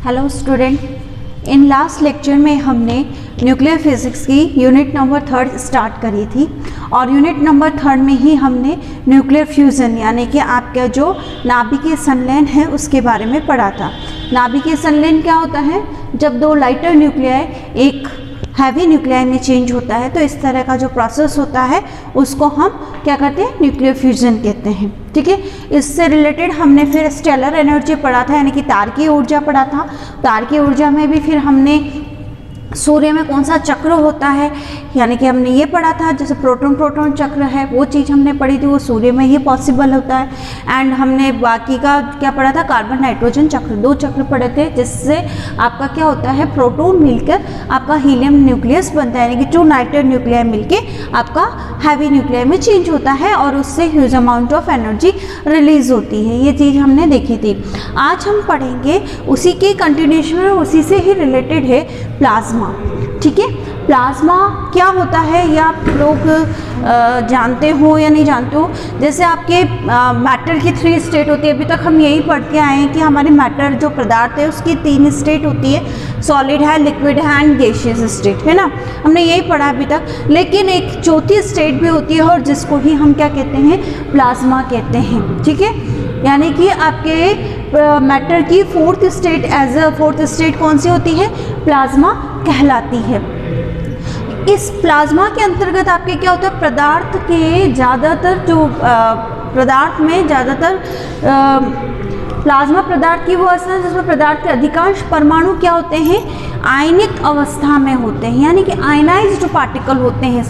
Hello student, in last lecture में हमने nuclear physics की यूनिट नंबर 3 स्टार्ट करी थी और यूनिट नंबर 3 में ही हमने न्यूक्लियर फ्यूज़न यानी कि आपका जो नाभिकीय संलयन है उसके बारे में पढ़ा था। नाभिकीय संलयन क्या होता है? जब दो लाइटर न्यूक्लियाई एक हैवी न्यूक्लियाई में चेंज होता है तो इस तरह का जो प्रोसेस होता है उसको हम क्या कहते हैं? न्यूक्लियर फ्यूजन कहते हैं। ठीक है, इससे रिलेटेड हमने फिर स्टेलर एनर्जी पढ़ा था यानी कि तारकीय ऊर्जा पढ़ा था। तारकीय ऊर्जा में भी फिर हमने सूर्य में कौन सा चक्र होता है यानी कि हमने ये पढ़ा था, जैसे प्रोटॉन प्रोटॉन चक्र है वो चीज़ हमने पढ़ी थी, वो सूर्य में ही पॉसिबल होता है। एंड हमने बाकी का क्या पढ़ा था? कार्बन नाइट्रोजन चक्र, 2 चक्र पढ़े थे जिससे आपका क्या होता है? प्रोटॉन मिलकर आपका हीलियम न्यूक्लियस बनता है यानी कि 2 नाइट्रो न्यूक्लियाई मिलके आपका हैवी न्यूक्लियाई में चेंज होता है और उससे huge amount of energy release होती है। ये चीज़ हमने देखी थी। आज हम पढ़ेंगे उसी के कंटिन्यूएशन और उसी से ही रिलेटेड है प्लाज्मा। ठीक है, प्लाज्मा क्या होता है या आप लोग जानते हो या नहीं जानते हो? जैसे आपके मैटर की 3 स्टेट होती है। अभी तक हम यही पढ़ के आए हैं कि हमारे मैटर जो पदार्थ है उसकी 3 स्टेट होती है, सॉलिड है, लिक्विड है एंड गैसियस स्टेट, है ना? हमने यही पढ़ा अभी तक। लेकिन एक चौथी स्टेट भी होती है और जिसको ही हम क्या कहते हैं? प्लाज्मा कहते हैं। ठीक है, यानी कि आपके मैटर की 4th state as a 4th state कौन सी होती है? प्लाज्मा कहलाती है। इस प्लाज्मा के अंतर्गत आपके क्या होता है? पदार्थ के ज़्यादातर जो पदार्थ में ज़्यादातर प्लाज्मा पदार्थ की वो अवस्था है जिसमें पदार्थ के अधिकांश परमाणु क्या होते हैं? आयनिक अवस्था में होते हैं यानी कि आयनाइज्ड पार्टिकल होते हैं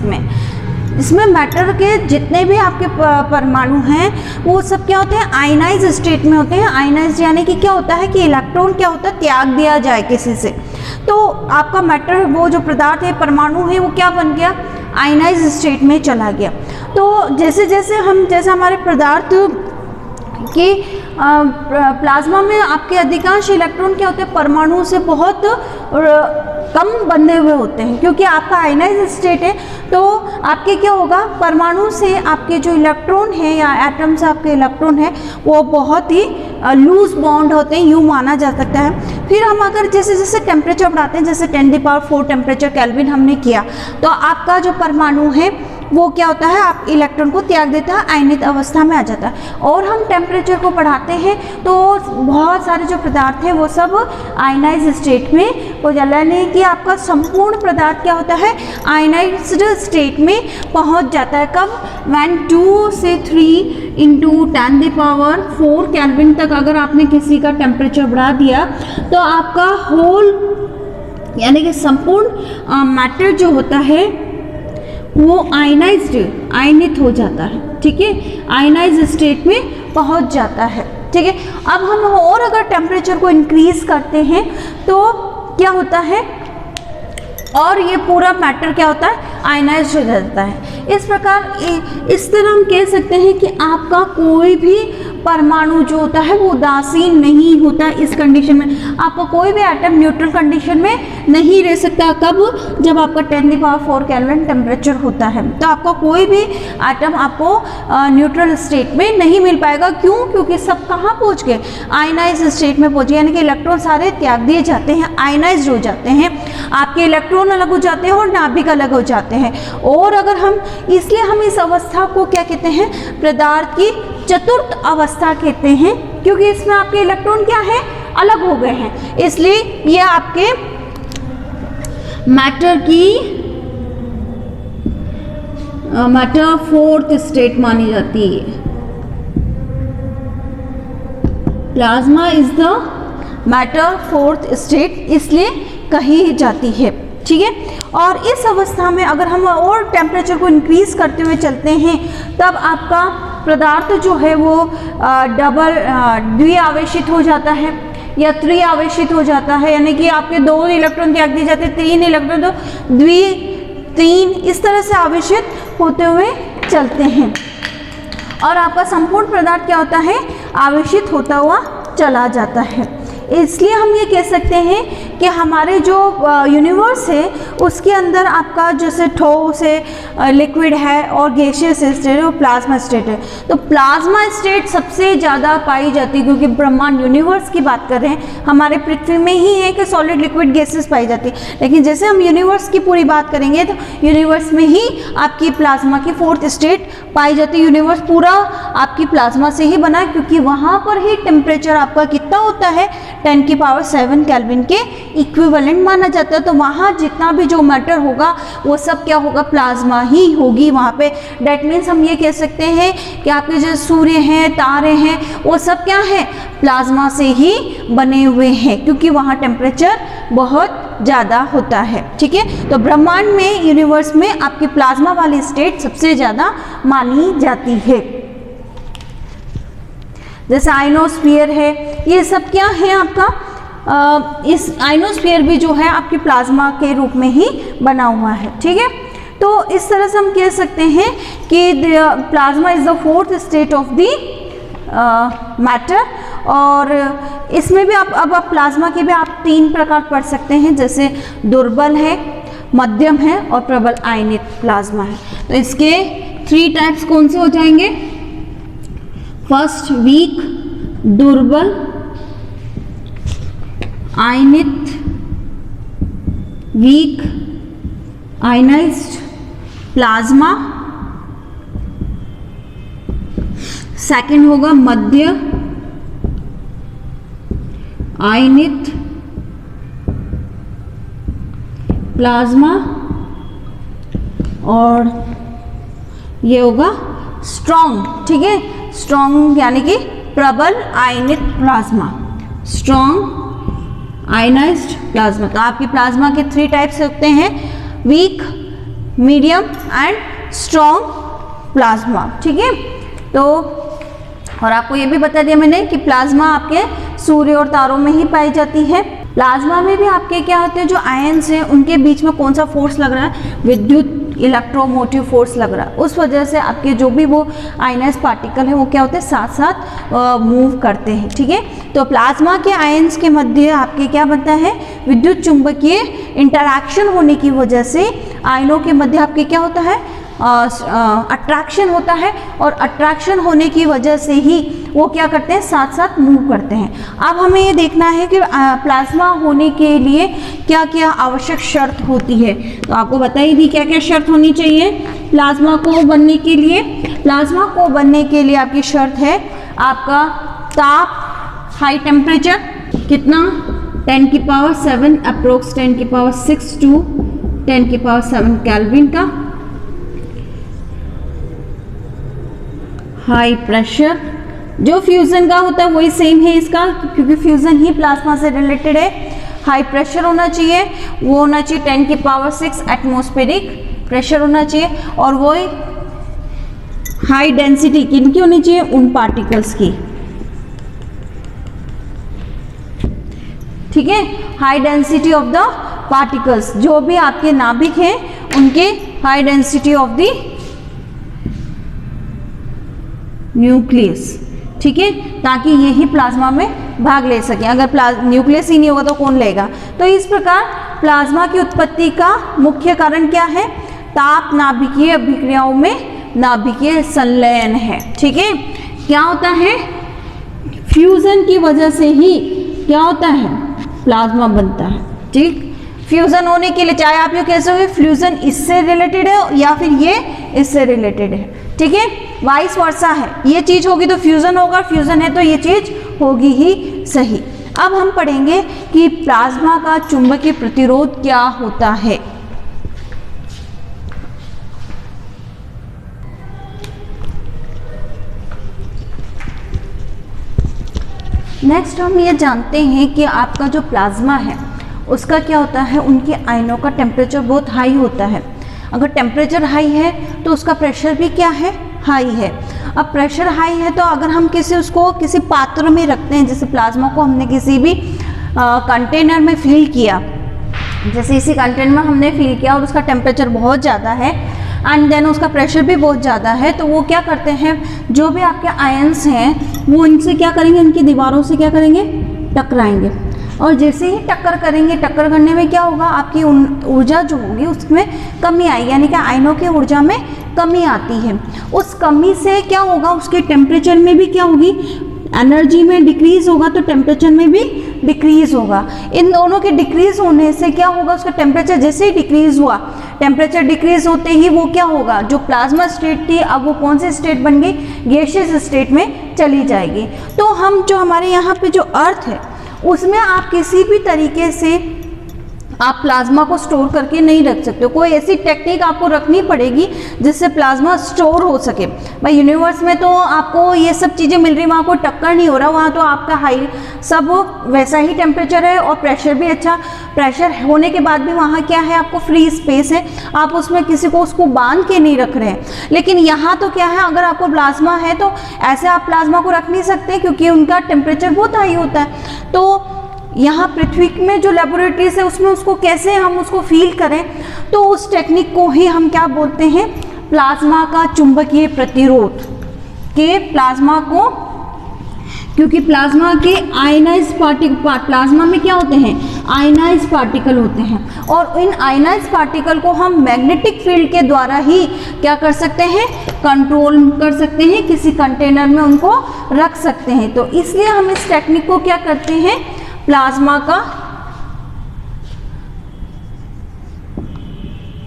इसमें मैटर के जितने भी आपके परमाणु हैं वो सब क्या होते हैं? आयनाइज स्टेट में होते हैं। आयनाइज यानी कि क्या होता है कि इलेक्ट्रॉन क्या होता है? त्याग दिया जाए किसी से, तो आपका मैटर वो जो पदार्थ है, परमाणु है, वो क्या बन गया? आयनाइज स्टेट में चला गया। तो जैसे जैसे हमारे पदार्थ कि प्लाज्मा में आपके अधिकांश इलेक्ट्रॉन क्या होते हैं? परमाणु से बहुत कम बंधे हुए होते हैं क्योंकि आपका आयनाइज स्टेट है। तो आपके क्या होगा? परमाणु से आपके जो इलेक्ट्रॉन है या एटम से आपके इलेक्ट्रॉन है वो बहुत ही लूज बॉन्ड होते हैं, यूँ माना जा सकता है। फिर हम अगर जैसे जैसे टेम्परेचर बढ़ाते हैं, जैसे 10⁴ टेम्परेचर केल्विन हमने किया, तो आपका जो परमाणु है वो क्या होता है? आप इलेक्ट्रॉन को त्याग देता है, आयनित अवस्था में आ जाता है। और हम टेम्परेचर को बढ़ाते हैं तो बहुत सारे जो पदार्थ हैं वो सब आयनाइज स्टेट में हो जाता है यानी कि आपका संपूर्ण पदार्थ क्या होता है? आयनाइज्ड स्टेट में पहुंच जाता है। कब? व्हेन 2 से 3 × 10⁴ केल्विन तक अगर आपने किसी का टेम्परेचर बढ़ा दिया तो आपका होल यानी कि संपूर्ण मैटर जो होता है वो आयनित हो जाता है। ठीक है, आयनाइज स्टेट में पहुंच जाता है। ठीक है, अब हम और अगर टेम्परेचर को इंक्रीज करते हैं तो क्या होता है? और ये पूरा मैटर क्या होता है? आयनाइज हो जाता है। इस प्रकार इस तरह हम कह सकते हैं कि आपका कोई भी परमाणु जो होता है वो उदासीन नहीं होता। इस कंडीशन में आपका कोई भी एटम न्यूट्रल कंडीशन में नहीं रह सकता। कब? जब आपका 10⁴ केल्विन टेम्परेचर होता है तो आपका कोई भी एटम आपको न्यूट्रल स्टेट में नहीं मिल पाएगा। क्यों? क्योंकि सब कहाँ पहुँच गए? आयनाइज स्टेट में पहुँच गए यानी कि इलेक्ट्रॉन सारे त्याग दिए जाते हैं, आयनाइज हो जाते हैं, आपके इलेक्ट्रॉन अलग हो जाते हैं और नाभिक अलग हो जाते हैं। और अगर हम इसलिए हम इस अवस्था को क्या कहते हैं? पदार्थ की चतुर्थ अवस्था कहते हैं क्योंकि इसमें आपके इलेक्ट्रॉन क्या है? अलग हो गए हैं। इसलिए ये आपके मैटर की मैटर 4th स्टेट मानी जाती है। Plasma is the matter 4th state इसलिए कही जाती है। ठीक है, और इस अवस्था में अगर हम और टेम्परेचर को इंक्रीज करते हुए चलते हैं तब आपका पदार्थ जो है वो द्विआवेशित हो जाता है या त्रिआवेशित हो जाता है यानी कि आपके 2 इलेक्ट्रॉन त्याग दिए जाते हैं, 3 इलेक्ट्रॉन तो 3 इस तरह से आवेशित होते हुए चलते हैं और आपका संपूर्ण पदार्थ क्या होता है? आवेशित होता हुआ चला जाता है। इसलिए हम ये कह सकते हैं कि हमारे जो यूनिवर्स है उसके अंदर आपका जैसे ठोस है, लिक्विड है और गैसियस स्टेट है और प्लाज्मा स्टेट है। तो प्लाज्मा स्टेट सबसे ज़्यादा पाई जाती है, क्योंकि ब्रह्मांड यूनिवर्स की बात कर रहे हैं, हमारे पृथ्वी में ही है कि सॉलिड लिक्विड गैसेस पाई जाती है। लेकिन जैसे हम यूनिवर्स की पूरी बात करेंगे तो यूनिवर्स में ही आपकी प्लाज्मा की फोर्थ स्टेट पाई जाती है। यूनिवर्स पूरा आपकी प्लाज्मा से ही बना है, क्योंकि वहाँ पर ही टेम्परेचर आपका कितना होता है 10⁷ केल्विन के इक्विवेलेंट माना जाता है। तो वहाँ जितना भी जो मैटर होगा वो सब क्या होगा, प्लाज्मा ही होगी वहाँ पे। डैट मीन्स हम ये कह सकते हैं कि आपके जो सूर्य हैं, तारे हैं, वो सब क्या है, प्लाज्मा से ही बने हुए हैं, क्योंकि वहाँ टेम्परेचर बहुत ज़्यादा होता है। ठीक है, तो ब्रह्मांड में, यूनिवर्स में आपकी प्लाज्मा वाली स्टेट सबसे ज़्यादा मानी जाती है। जैसे आइनोस्फीयर है, ये सब क्या है आपका, इस आइनोस्फीयर भी जो है आपकी प्लाज्मा के रूप में ही बना हुआ है। ठीक है, तो इस तरह से हम कह सकते हैं कि plasma is the fourth state of the matter. और इसमें भी अब आप प्लाज्मा के भी आप 3 प्रकार पढ़ सकते हैं, जैसे दुर्बल है, मध्यम है और प्रबल आयनित प्लाज्मा है। तो इसके 3 टाइप्स कौन से हो जाएंगे, फर्स्ट वीक, दुर्बल, आयनित, वीक आयनाइज्ड प्लाज्मा। सेकंड होगा मध्य आयनित प्लाज्मा, और ये होगा स्ट्रॉन्ग। ठीक है, स्ट्रॉन्ग यानी कि प्रबल आयनित प्लाज्मा, स्ट्रॉन्ग आयनाइज्ड प्लाज्मा। तो आपकी प्लाज्मा के 3 टाइप्स होते हैं, weak, medium and strong plasma. ठीक है, तो और आपको ये भी बता दिया मैंने कि प्लाज्मा आपके सूर्य और तारों में ही पाई जाती है। प्लाज्मा में भी आपके क्या होते हैं, जो आयन्स हैं उनके बीच में कौन सा फोर्स लग रहा है, विद्युत इलेक्ट्रोमोटिव फोर्स लग रहा है। उस वजह से आपके जो भी वो आयनाइज्ड पार्टिकल है वो क्या होते हैं, साथ साथ मूव करते हैं। ठीक है, तो प्लाज्मा के आयन्स के मध्य आपके क्या बनता है, विद्युत चुंबकीय इंटरैक्शन होने की वजह से आयनों के मध्य आपके क्या होता है, अट्रैक्शन होता है, और अट्रैक्शन होने की वजह से ही वो क्या करते हैं, साथ साथ मूव करते हैं। अब हमें ये देखना है कि प्लाज्मा होने के लिए क्या क्या आवश्यक शर्त होती है। तो आपको बता ही दी क्या क्या शर्त होनी चाहिए प्लाज्मा को बनने के लिए। प्लाज्मा को बनने के लिए आपकी शर्त है आपका ताप, हाई टेम्परेचर, कितना 10⁷ अप्रोक्स 10⁶ टू 10⁷ केल्विन का। हाई प्रेशर, जो फ्यूज़न का होता है वही सेम है इसका, क्योंकि फ्यूज़न ही प्लाज्मा से रिलेटेड है। हाई प्रेशर होना चाहिए, वो होना चाहिए 10⁶ एटमॉस्फेरिक प्रेशर होना चाहिए, और वो हाई डेंसिटी किनकी होनी चाहिए, उन पार्टिकल्स की। ठीक है, high density of the particles, जो भी आपके नाभिक हैं उनके high density of the nucleus. ठीक है, ताकि ये ही प्लाज्मा में भाग ले सकें। अगर न्यूक्लियस ही नहीं होगा तो कौन लेगा। तो इस प्रकार प्लाज्मा की उत्पत्ति का मुख्य कारण क्या है, ताप नाभिकीय अभिक्रियाओं में नाभिकीय संलयन है। ठीक है, क्या होता है, फ्यूजन की वजह से ही क्या होता है, प्लाज्मा बनता है। ठीक, फ्यूजन होने के लिए चाहे आप ये कह सकते फ्यूजन इससे रिलेटेड है या फिर ये इससे रिलेटेड है। ठीक है, वाइस वर्सा है, ये चीज होगी तो फ्यूजन होगा, फ्यूजन है तो ये चीज होगी ही सही। अब हम पढ़ेंगे कि प्लाज्मा का चुंबकीय प्रतिरोध क्या होता है। नेक्स्ट हम ये जानते हैं कि आपका जो प्लाज्मा है उसका क्या होता है, उनके आयनों का टेम्परेचर बहुत हाई होता है। अगर टेम्परेचर हाई है तो उसका प्रेशर भी क्या है, हाई है। अब प्रेशर हाई है तो अगर हम उसको किसी पात्र में रखते हैं, जैसे प्लाज्मा को हमने किसी भी कंटेनर में फिल किया, जैसे इसी कंटेनर में हमने फिल किया और उसका टेम्परेचर बहुत ज़्यादा है एंड देन उसका प्रेशर भी बहुत ज़्यादा है, तो वो क्या करते हैं, जो भी आपके आयन्स हैं वो इनसे क्या करेंगे, इनकी दीवारों से क्या करेंगे, टकराएंगे। और जैसे ही टक्कर करेंगे, टक्कर करने में क्या होगा, आपकी ऊर्जा जो होगी उसमें कमी आएगी, यानी कि आयनों की ऊर्जा में कमी आती है। उस कमी से क्या होगा, उसके टेम्परेचर में भी क्या होगी, एनर्जी में डिक्रीज होगा तो टेम्परेचर में भी डिक्रीज होगा। इन दोनों के डिक्रीज होने से क्या होगा, उसका टेम्परेचर जैसे ही डिक्रीज हुआ, टेम्परेचर डिक्रीज होते ही वो क्या होगा, जो प्लाज्मा स्टेट थी अब वो कौन सी स्टेट बन गई, गैसियस स्टेट में चली जाएगी। तो हम जो हमारे यहाँ पे जो अर्थ है उसमें आप किसी भी तरीके से आप प्लाज्मा को स्टोर करके नहीं रख सकते हो। कोई ऐसी टेक्निक आपको रखनी पड़ेगी जिससे प्लाज्मा स्टोर हो सके। भाई यूनिवर्स में तो आपको ये सब चीज़ें मिल रही, वहाँ कोई टक्कर नहीं हो रहा, वहाँ तो आपका हाई सब वैसा ही टेम्परेचर है और प्रेशर भी अच्छा, प्रेशर होने के बाद भी वहाँ क्या है, आपको फ्री स्पेस है, आप उसमें किसी को उसको बांध के नहीं रख रहे हैं। लेकिन यहाँ तो क्या है, अगर आपको प्लाज्मा है तो ऐसे आप प्लाज्मा को रख नहीं सकते क्योंकि उनका टेम्परेचर बहुत हाई होता है। तो यहाँ पृथ्वी में जो लेबोरेटरीज है उसमें उसको कैसे हम उसको फील करें, तो उस टेक्निक को ही हम क्या बोलते हैं, प्लाज्मा का चुंबकीय प्रतिरोध। के प्लाज्मा को, क्योंकि प्लाज्मा के आयनाइज पार्टिकल, प्लाज्मा में क्या होते हैं, आयनाइज पार्टिकल होते हैं, और इन आयनाइज पार्टिकल को हम मैग्नेटिक फील्ड के द्वारा ही क्या कर सकते हैं, कंट्रोल कर सकते हैं, किसी कंटेनर में उनको रख सकते हैं। तो इसलिए हम इस टेक्निक को क्या करते हैं, प्लाज्मा का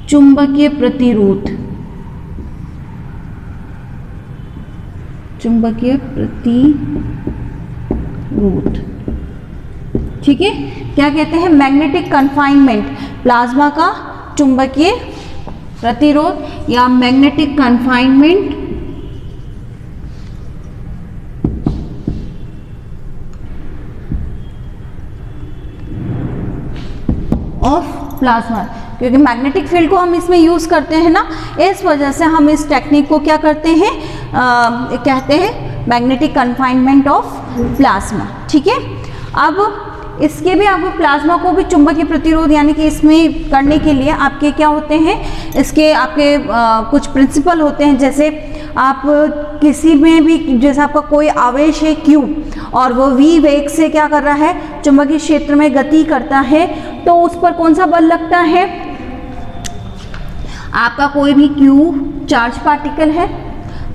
चुंबकीय प्रतिरोध, चुंबकीय प्रतिरोध, ठीक है, क्या कहते हैं, मैग्नेटिक कन्फाइनमेंट, प्लाज्मा का चुंबकीय प्रतिरोध या मैग्नेटिक कन्फाइनमेंट ऑफ प्लाज्मा। क्योंकि मैग्नेटिक फील्ड को हम इसमें यूज करते हैं ना, इस वजह से हम इस टेक्निक को क्या करते हैं, कहते हैं मैग्नेटिक कन्फाइनमेंट ऑफ प्लाज्मा। ठीक है, अब इसके भी आपको प्लाज्मा को भी चुंबकीय प्रतिरोध यानी कि इसमें करने के लिए आपके क्या होते हैं, इसके आपके कुछ प्रिंसिपल होते हैं। जैसे आप किसी में भी, जैसे आपका कोई आवेश है Q और वो V वेग से क्या कर रहा है, चुंबकीय क्षेत्र में गति करता है, तो उस पर कौन सा बल लगता है, आपका कोई भी Q चार्ज पार्टिकल है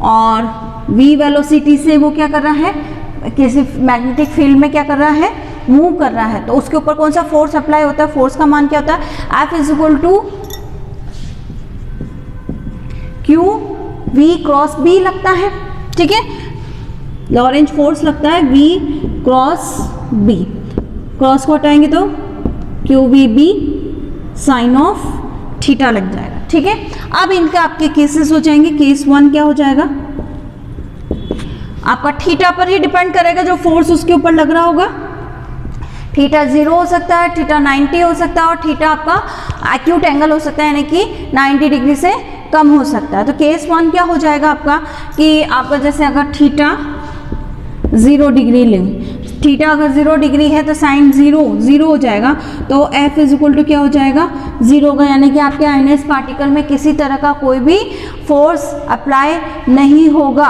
और V वेलोसिटी से वो क्या कर रहा है, किसी मैग्नेटिक फील्ड में क्या कर रहा है, मूव कर रहा है, तो उसके ऊपर कौन सा फोर्स अप्लाई होता है, फोर्स का मान क्या होता है, F equal to Q V cross B लगता है। ठीक है, लॉरेंज फोर्स लगता है V क्रॉस B, क्रॉस को हटाएंगे तो QVB साइन ऑफ थीटा लग जाएगा। ठीक है, अब इनके आपके केसेस हो जाएंगे। केस 1 क्या हो जाएगा, आपका थीटा पर ही डिपेंड करेगा जो फोर्स उसके ऊपर लग रहा होगा। थीटा 0 हो सकता है, थीटा 90 हो सकता है और थीटा आपका एक्यूट एंगल हो सकता है, यानी कि 90 डिग्री से कम हो सकता है। तो केस 1 क्या हो जाएगा आपका कि आपका जैसे अगर थीटा 0 डिग्री लें, थीटा अगर 0 डिग्री है तो साइन 0 हो जाएगा, तो F इक्वल टू क्या हो जाएगा, 0 होगा, यानी कि आपके आयनाइज पार्टिकल में किसी तरह का कोई भी फोर्स अप्लाई नहीं होगा।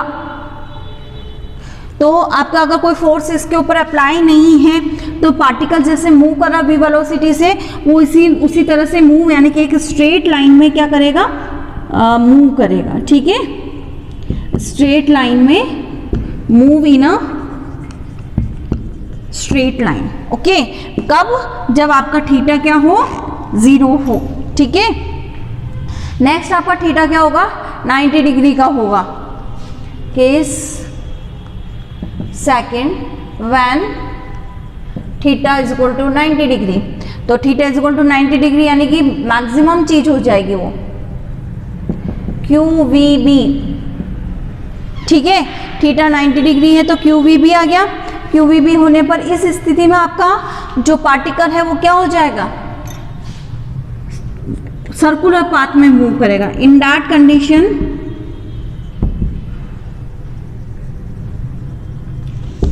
तो आपका अगर कोई फोर्स इसके ऊपर अप्लाई नहीं है तो पार्टिकल जैसे मूव कर रहा V वेलोसिटी से, वो उसी तरह से मूव, यानी कि एक स्ट्रेट लाइन में क्या करेगा, मूव करेगा। ठीक है, स्ट्रेट लाइन में move in a straight line. Okay, कब, जब आपका थीटा क्या हो, 0 हो। ठीक है, नेक्स्ट आपका थीटा क्या होगा, 90 डिग्री का होगा। Case second, when theta is equal to 90 degree, तो theta is equal to 90 degree यानी कि मैक्सिमम चीज हो जाएगी वो QVB। ठीक है, थीटा 90 डिग्री है तो QVB आ गया। QVB होने पर इस स्थिति में आपका जो पार्टिकल है वो क्या हो जाएगा, सर्कुलर पाथ में मूव करेगा। इन दैट कंडीशन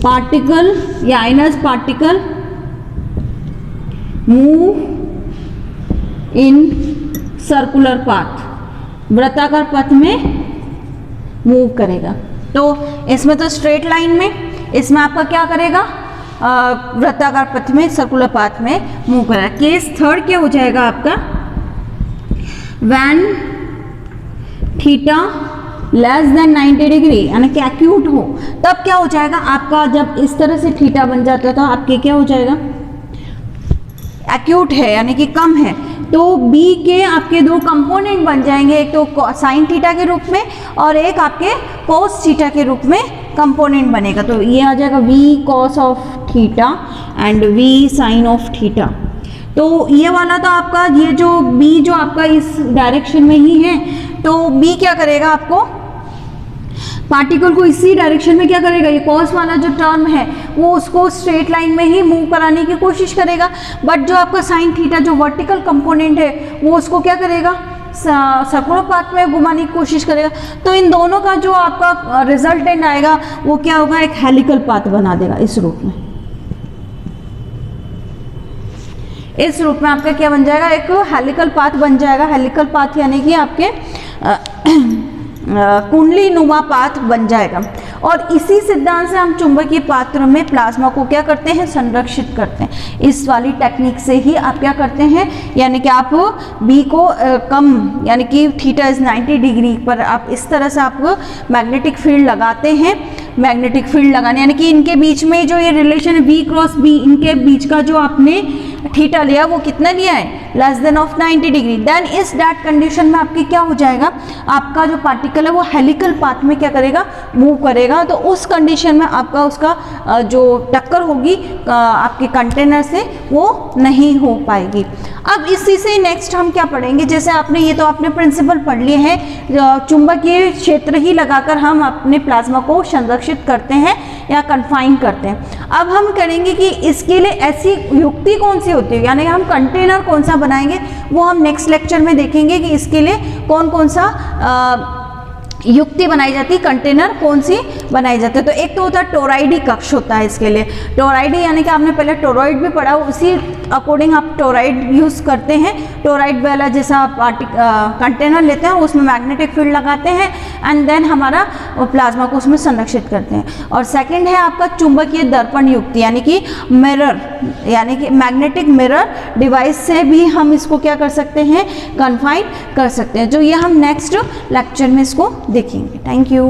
पार्टिकल या ionised particle move in circular path, वृत्ताकार पथ में मूव करेगा। तो इसमें तो स्ट्रेट लाइन में, इसमें आपका क्या करेगा, वृत्ताकार पथ में, सर्कुलर पाथ में मूव कर रहा है। केस थर्ड क्या हो जाएगा आपका, when theta less than 90 degree यानी कि एक्यूट हो, तब क्या हो जाएगा आपका, जब इस तरह से थीटा बन जाता है तो आपके क्या हो जाएगा, एक्यूट है यानी कि कम है, तो b के आपके दो कंपोनेंट बन जाएंगे, एक तो साइन थीटा के रूप में और एक आपके कोस थीटा के रूप में कंपोनेंट बनेगा। तो ये आ जाएगा v cos of theta and v sine of theta. तो ये वाला तो आपका, ये जो b जो आपका इस डायरेक्शन में ही है, तो b क्या करेगा, आपको पार्टिकल को इसी डायरेक्शन में क्या करेगा, ये कॉस वाला जो टर्म है वो उसको स्ट्रेट लाइन में ही मूव कराने की कोशिश करेगा, बट जो आपका साइन थीटा जो वर्टिकल कंपोनेंट है वो उसको क्या करेगा, सर्कुलर पाथ में घुमाने की कोशिश करेगा। तो इन दोनों का जो आपका रिजल्टेंट आएगा वो क्या होगा, एक हेलिकल पाथ बना देगा इस रूप में। इस रूप में आपका क्या बन जाएगा, एक हेलिकल पाथ बन जाएगा। हेलिकल पाथ यानी कि आपके कुंडली नुमा पाथ बन जाएगा। और इसी सिद्धांत से हम चुंबकीय पात्र में प्लाज्मा को क्या करते हैं, संरक्षित करते हैं। इस वाली टेक्निक से ही आप क्या करते हैं, यानी कि आप बी को कम, यानी कि थीटा इज 90 डिग्री पर आप इस तरह से आप मैग्नेटिक फील्ड लगाते हैं। मैग्नेटिक फील्ड लगाने यानी कि इनके बीच में जो ये रिलेशन है v क्रॉस b, इनके बीच का जो आपने थीटा लिया वो कितना लिया है, less than of 90 degree. Then इस दैट कंडीशन में आपकी क्या हो जाएगा, आपका जो पार्टिकल है वो हेलिकल पाथ में क्या करेगा, मूव करेगा। तो उस कंडीशन में आपका उसका जो टक्कर होगी आपके कंटेनर से वो नहीं हो पाएगी। अब इसी से नेक्स्ट हम क्या पढ़ेंगे, जैसे आपने ये तो आपने प्रिंसिपल पढ़ लिए हैं, चुंबकीय क्षेत्र ही लगाकर हम अपने प्लाज्मा को संरक्षित करते हैं या कन्फाइन करते हैं। अब हम करेंगे कि इसके लिए ऐसी युक्ति कौन सी होती है, यानी हम कंटेनर कौन सा बनाएंगे वो हम नेक्स्ट लेक्चर में देखेंगे कि इसके लिए कौन कौन सा युक्ति बनाई जाती है, कंटेनर कौन सी बनाई जाती है। तो एक तो होता है टोरॉइडी कक्ष होता है इसके लिए। टोरॉइडी यानी कि आपने पहले टोरॉइड भी पढ़ा, उसी अकॉर्डिंग आप टोरॉइड यूज़ करते हैं। टोरॉइड वाला जैसा आप कंटेनर लेते हैं उसमें मैग्नेटिक फील्ड लगाते हैं एंड देन हमारा प्लाज्मा को उसमें संरक्षित करते हैं। और सेकेंड है आपका चुंबकीय दर्पण युक्ति, यानी कि मिरर, यानी कि मैग्नेटिक मिरर डिवाइस से भी हम इसको क्या कर सकते हैं, कन्फाइन कर सकते हैं। जो ये हम नेक्स्ट लेक्चर में इसको देखेंगे। Thank you.